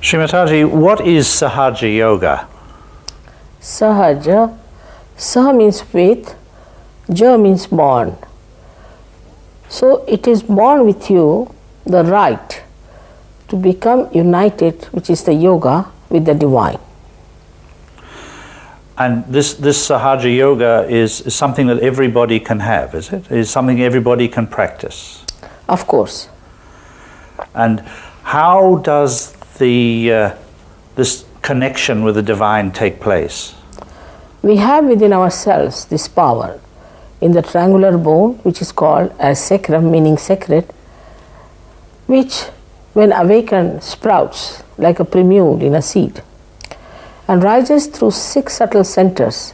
Srimataji, what is Sahaja Yoga? Sahaja, Saha means with, Ja means born. So it is born with you the right to become united, which is the yoga, with the divine. And this Sahaja Yoga is something that everybody can have, is it? Is something everybody can practice? Of course. And how does this connection with the divine take place? We have within ourselves this power in the triangular bone, which is called as sacrum, meaning sacred, which when awakened sprouts like a primule in a seed and rises through 6 subtle centers,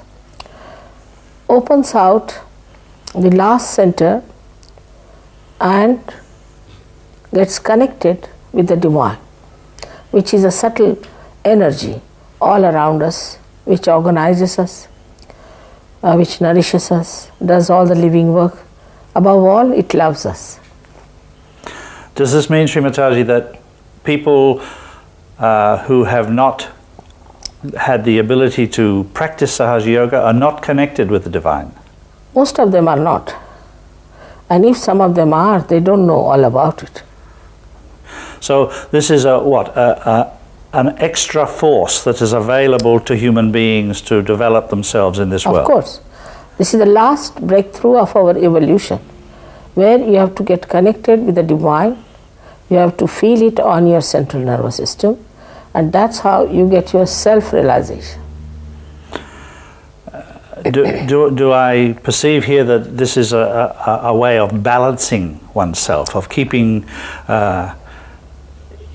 opens out the last center and gets connected with the divine, which is a subtle energy all around us, which organizes us, which nourishes us, does all the living work. Above all, it loves us. Does this mean, Srimataji, that people who have not had the ability to practice Sahaja Yoga are not connected with the divine? Most of them are not. And if some of them are, they don't know all about it. So this is an extra force that is available to human beings to develop themselves in this world. Of course. This is the last breakthrough of our evolution, where you have to get connected with the divine, you have to feel it on your central nervous system, and that's how you get your self-realization. Do I perceive here that this is a way of balancing oneself, of keeping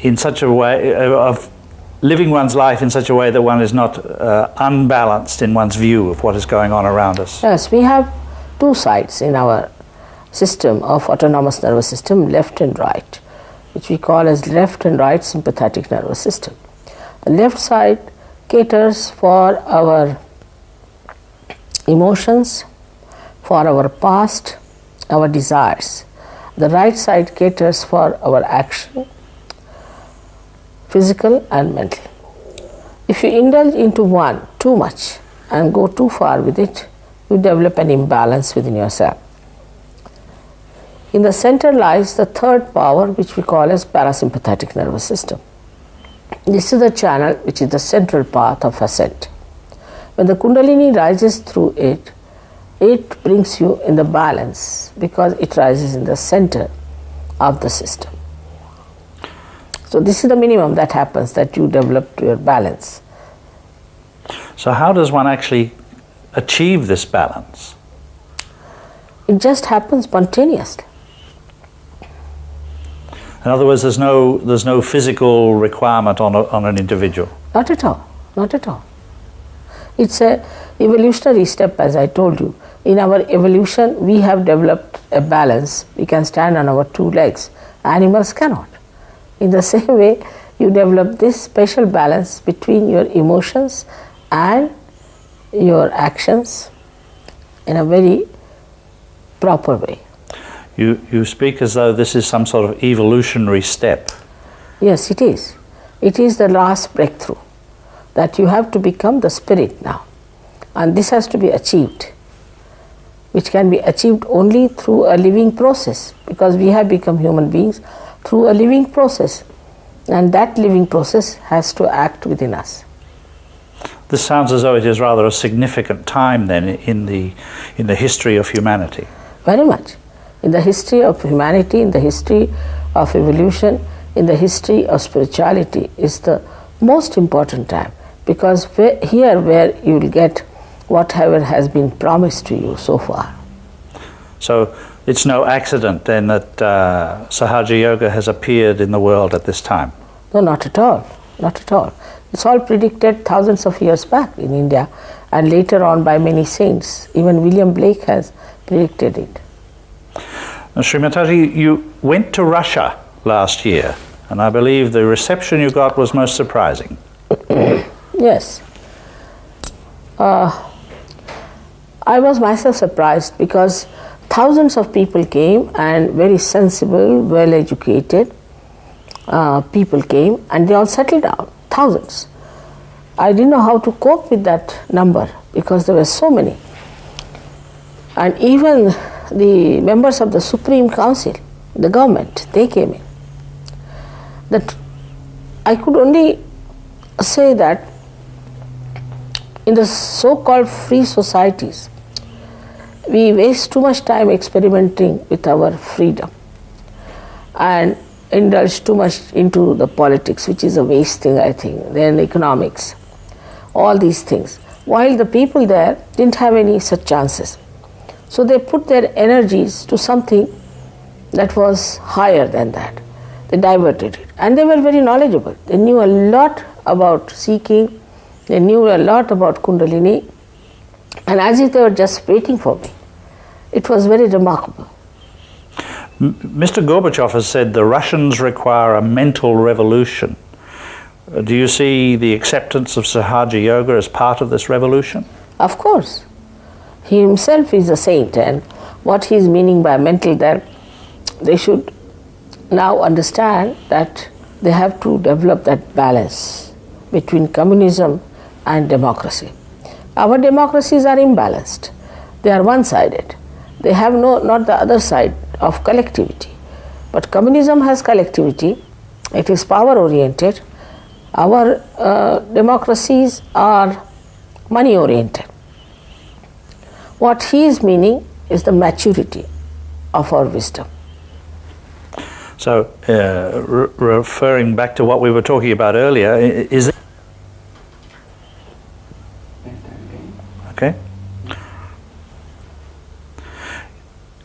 in such a way, of living one's life in such a way that one is not unbalanced in one's view of what is going on around us? Yes, we have 2 sides in our system of autonomous nervous system, left and right, which we call as left and right sympathetic nervous system. The left side caters for our emotions, for our past, our desires. The right side caters for our action, physical and mental. If you indulge into one too much and go too far with it, you develop an imbalance within yourself. In the center lies the third power, which we call as parasympathetic nervous system. This is the channel which is the central path of ascent. When the Kundalini rises through it, it brings you in the balance because it rises in the center of the system. So this is the minimum that happens, that you develop to your balance. So how does one actually achieve this balance? It just happens spontaneously. In other words, there's no physical requirement on an individual? Not at all, not at all. It's a evolutionary step, as I told you. In our evolution, we have developed a balance. We can stand on our 2 legs. Animals cannot. In the same way, you develop this special balance between your emotions and your actions in a very proper way. You speak as though this is some sort of evolutionary step. Yes, it is. It is the last breakthrough, that you have to become the spirit now. And this has to be achieved, which can be achieved only through a living process, because we have become human beings through a living process, and that living process has to act within us. This sounds as though it is rather a significant time then in the history of humanity. Very much. In the history of humanity, in the history of evolution, in the history of spirituality is the most important time, because here where you will get whatever has been promised to you so far. So it's no accident then that Sahaja Yoga has appeared in the world at this time? No, not at all. Not at all. It's all predicted thousands of years back in India, and later on by many saints. Even William Blake has predicted it. Now, Srimataji, you went to Russia last year, and I believe the reception you got was most surprising. Yes. I was myself surprised because thousands of people came, and very sensible, well educated, people came and they all settled down, thousands. I didn't know how to cope with that number because there were so many. And even the members of the Supreme Council, the government, they came in. That I could only say that in the so-called free societies, we waste too much time experimenting with our freedom and indulge too much into the politics, which is a waste thing, I think, then economics, all these things. While the people there didn't have any such chances. So they put their energies to something that was higher than that. They diverted it. And they were very knowledgeable. They knew a lot about seeking, they knew a lot about Kundalini, and as if they were just waiting for me. It was very remarkable. Mr. Gorbachev has said the Russians require a mental revolution. Do you see the acceptance of Sahaja Yoga as part of this revolution? Of course. He himself is a saint, and what he is meaning by mental, that they should now understand that they have to develop that balance between communism and democracy. Our democracies are imbalanced. They are one-sided. They have not the other side of collectivity. But communism has collectivity. It is power-oriented. Our democracies are money-oriented. What he is meaning is the maturity of our wisdom. So, referring back to what we were talking about earlier, is it okay?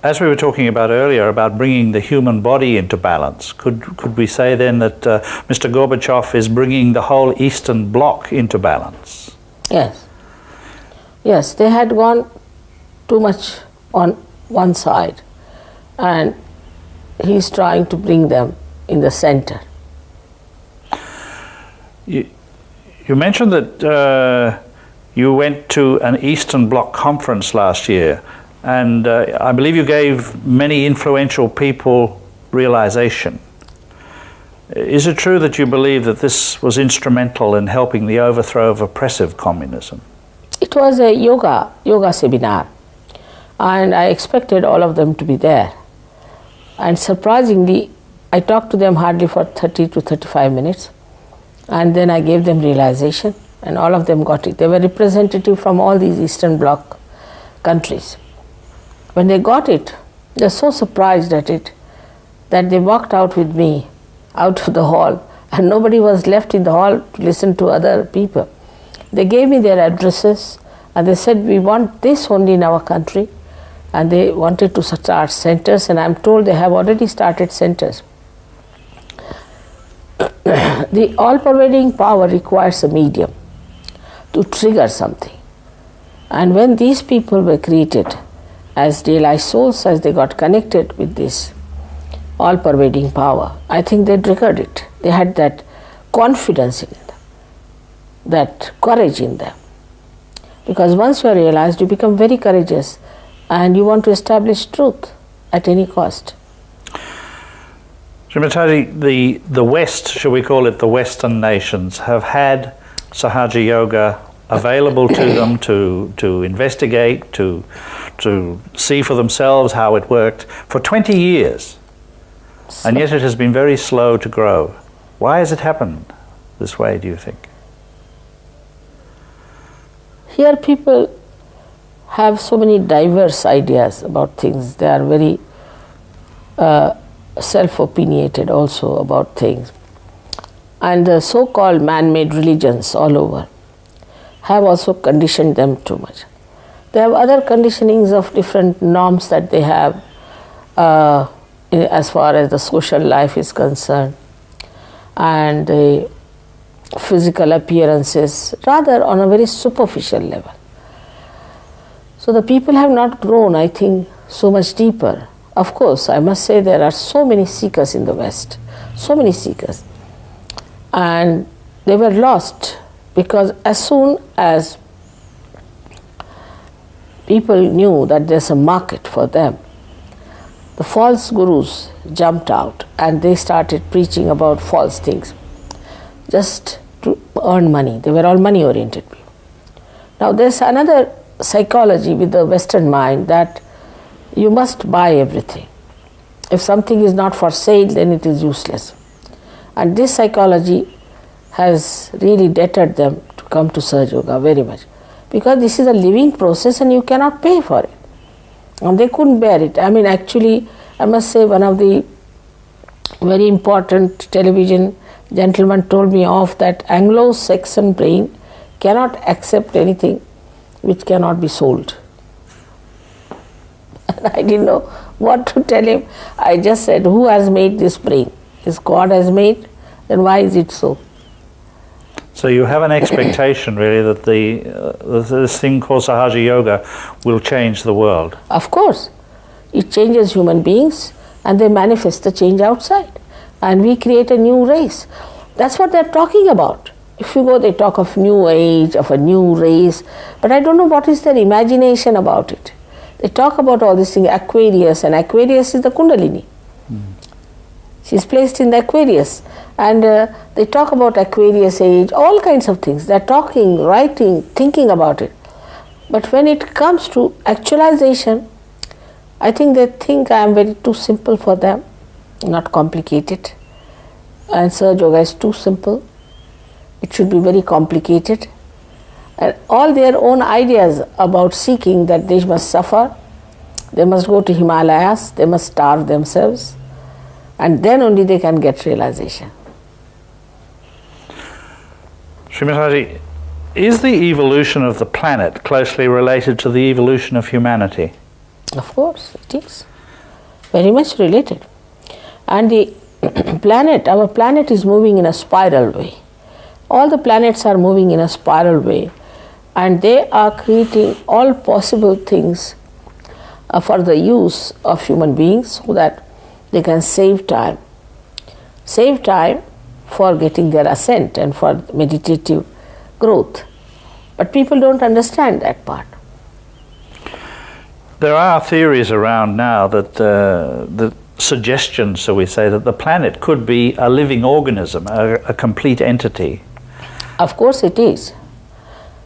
As we were talking about earlier about bringing the human body into balance, could we say then that Mr. Gorbachev is bringing the whole Eastern Bloc into balance? Yes. Yes, they had gone too much on one side, and he's trying to bring them in the center. You mentioned that you went to an Eastern Bloc conference last year, and I believe you gave many influential people realization. Is it true that you believe that this was instrumental in helping the overthrow of oppressive communism? It was a yoga seminar, and I expected all of them to be there. And surprisingly, I talked to them hardly for 30 to 35 minutes, and then I gave them realization, and all of them got it. They were representative from all these Eastern Bloc countries. When they got it, they were so surprised at it that they walked out with me out of the hall, and nobody was left in the hall to listen to other people. They gave me their addresses, and they said, we want this only in our country. And they wanted to start centers, and I'm told they have already started centers. The all-pervading power requires a medium to trigger something. And when these people were created as realized souls, as they got connected with this all-pervading power, I think they triggered it. They had that confidence in them, that courage in them. Because once you are realized, you become very courageous, and you want to establish truth at any cost. Srimataji, the West, shall we call it the Western nations, have had Sahaja Yoga available to them to investigate, to see for themselves how it worked for 20 years. And yet it has been very slow to grow. Why has it happened this way, do you think? Here people have so many diverse ideas about things. They are very self-opinionated also about things. And the so-called man-made religions all over have also conditioned them too much. They have other conditionings of different norms that they have as far as the social life is concerned, and the physical appearances, rather on a very superficial level. So the people have not grown, I think, so much deeper. Of course, I must say there are so many seekers in the West, so many seekers. And they were lost because as soon as people knew that there's a market for them, the false gurus jumped out and they started preaching about false things just to earn money. They were all money oriented people. Now there's another psychology with the Western mind that you must buy everything. If something is not for sale, then it is useless. And this psychology has really deterred them to come to Sahaja Yoga very much, because this is a living process and you cannot pay for it. And they couldn't bear it. I mean, actually, I must say, one of the very important television gentlemen told me off that Anglo-Saxon brain cannot accept anything which cannot be sold. And I didn't know what to tell him. I just said, who has made this brain? If God has made, then why is it so? So you have an expectation, really, that this thing called Sahaja Yoga will change the world. Of course. It changes human beings and they manifest the change outside. And we create a new race. That's what they're talking about. If you go, they talk of new age, of a new race. But I don't know what is their imagination about it. They talk about all these things, Aquarius, and Aquarius is the Kundalini. She's placed in the Aquarius. And they talk about Aquarius age, all kinds of things. They're talking, writing, thinking about it. But when it comes to actualization, I think they think I am very too simple for them, not complicated. And Sahaja Yoga is too simple. It should be very complicated. And all their own ideas about seeking, that they must suffer, they must go to Himalayas, they must starve themselves, and then only they can get realization. Srimati, is the evolution of the planet closely related to the evolution of humanity? Of course, it is. Very much related. And the planet, our planet is moving in a spiral way. All the planets are moving in a spiral way, and they are creating all possible things for the use of human beings so that they can save time. Save time for getting their ascent and for meditative growth. But people don't understand that part. There are theories around now that the suggestions, so we say, that the planet could be a living organism, a complete entity. Of course it is.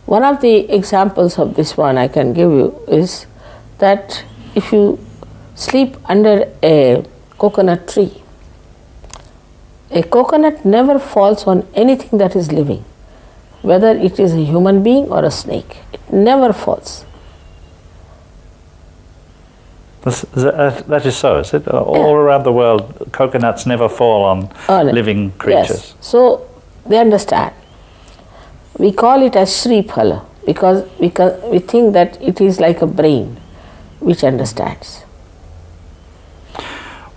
One of the examples of this one I can give you is that if you sleep under a coconut tree, a coconut never falls on anything that is living, whether it is a human being or a snake. It never falls. That is so, is it? All around the world, coconuts never fall on living creatures. Yes. So they understand. We call it as Sri Phala because we think that it is like a brain which understands.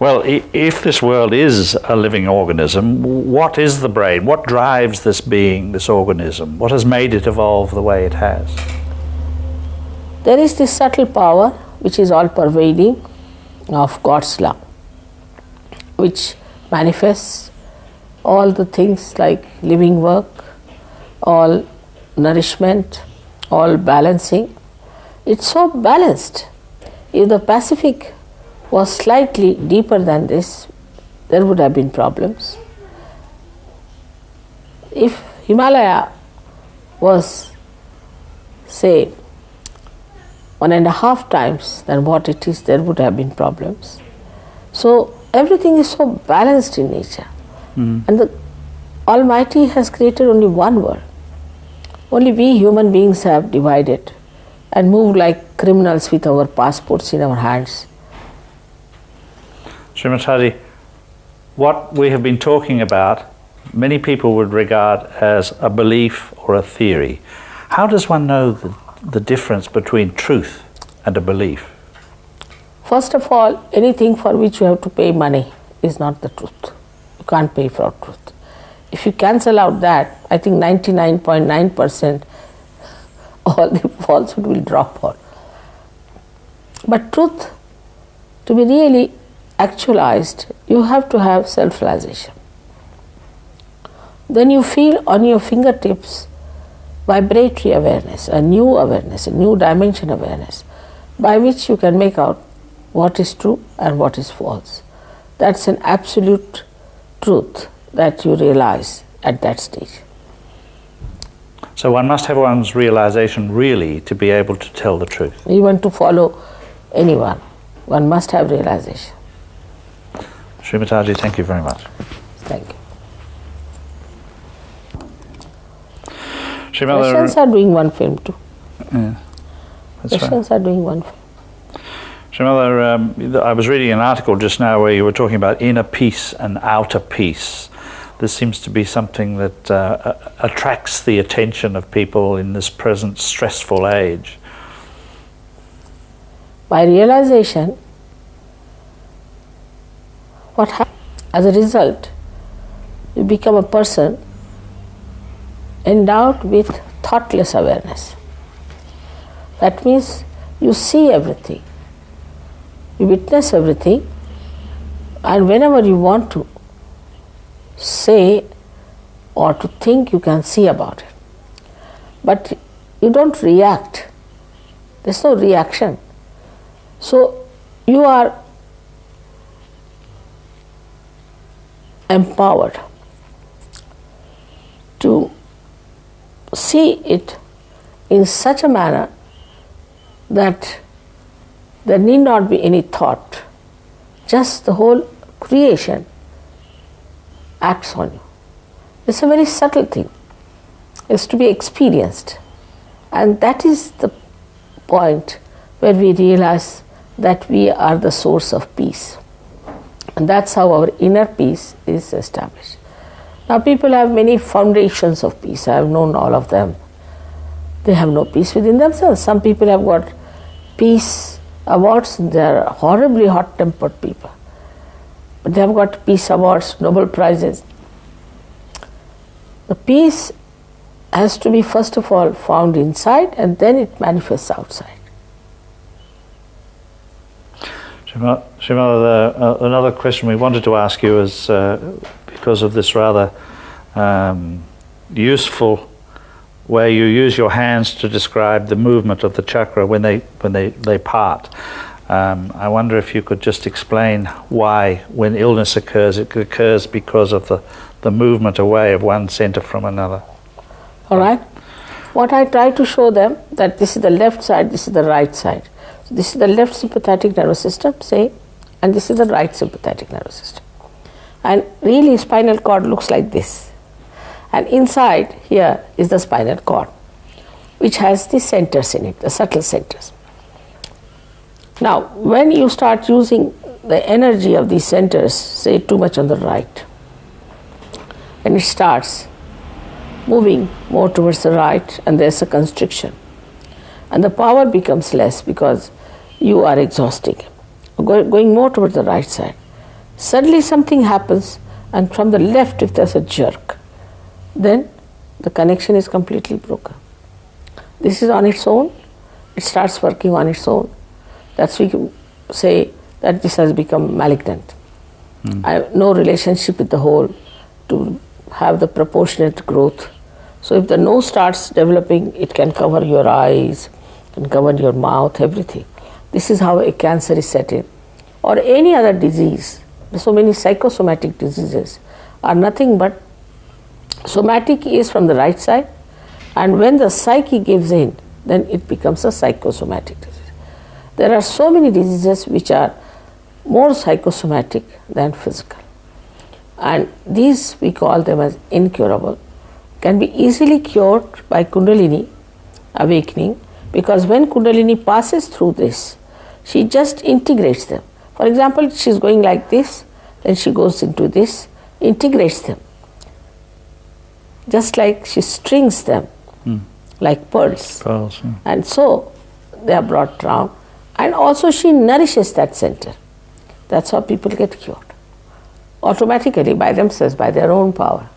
Well, if this world is a living organism, what is the brain? What drives this being, this organism? What has made it evolve the way it has? There is this subtle power which is all pervading of God's love, which manifests all the things like living work, all nourishment, all balancing. It's so balanced. If the Pacific was slightly deeper than this, there would have been problems. If Himalaya was, say, 1.5 times than what it is, there would have been problems. So everything is so balanced in nature. And the Almighty has created only one world. Only we human beings have divided and moved like criminals with our passports in our hands. Srimati, what we have been talking about, many people would regard as a belief or a theory. How does one know the difference between truth and a belief? First of all, anything for which you have to pay money is not the truth. You can't pay for truth. If you cancel out that, I think 99.9% all the falsehood will drop out. But truth, to be really actualized, you have to have self-realization. Then you feel on your fingertips vibratory awareness, a new dimension awareness, by which you can make out what is true and what is false. That's an absolute truth that you realize at that stage. So one must have one's realization really to be able to tell the truth. Even to follow anyone, one must have realization. Srimataji, thank you very much. Thank you. Srimata, Russians are doing one film too. yeah, that's right. Russians are doing one film. Srimata, I was reading an article just now where you were talking about inner peace and outer peace. This seems to be something that attracts the attention of people in this present stressful age. By realization, what happens? As a result, you become a person endowed with thoughtless awareness. That means you see everything, you witness everything, and whenever you want to say or to think, you can see about it. But you don't react. There's no reaction. So you are empowered to see it in such a manner that there need not be any thought. Just the whole creation acts on you. It's a very subtle thing. It's to be experienced. And that is the point where we realize that we are the source of peace. And that's how our inner peace is established. Now people have many foundations of peace. I have known all of them. They have no peace within themselves. Some people have got peace awards. They are horribly hot-tempered people. But they have got peace awards, Nobel Prizes. The peace has to be first of all found inside, and then it manifests outside. Srimata, another question we wanted to ask you is because of this rather useful way you use your hands to describe the movement of the chakra when they part. I wonder if you could just explain why, when illness occurs, it occurs because of the movement away of one center from another. All right. What I try to show them, that this is the left side, this is the right side. So this is the left sympathetic nervous system, say, and this is the right sympathetic nervous system. And really spinal cord looks like this. And inside here is the spinal cord, which has the centers in it, the subtle centers. Now, when you start using the energy of these centers, say too much on the right, and it starts moving more towards the right, and there's a constriction, and the power becomes less because you are exhausting, going more towards the right side. Suddenly something happens, and from the left, if there's a jerk, then the connection is completely broken. This is on its own. It starts working on its own. That's we can say that this has become malignant. I have no relationship with the whole to have the proportionate growth. So if the nose starts developing, it can cover your eyes, can cover your mouth, everything. This is how a cancer is set in. Or any other disease. So many psychosomatic diseases are nothing but somatic is from the right side, and when the psyche gives in, then it becomes a psychosomatic disease. There are so many diseases which are more psychosomatic than physical. And these we call them as incurable. Can be easily cured by Kundalini awakening, because when Kundalini passes through this, she just integrates them. For example, she's going like this, then she goes into this, integrates them. Just like she strings them like pearls. And so they are brought down. And also she nourishes that center. That's how people get cured. Automatically, by themselves, by their own power.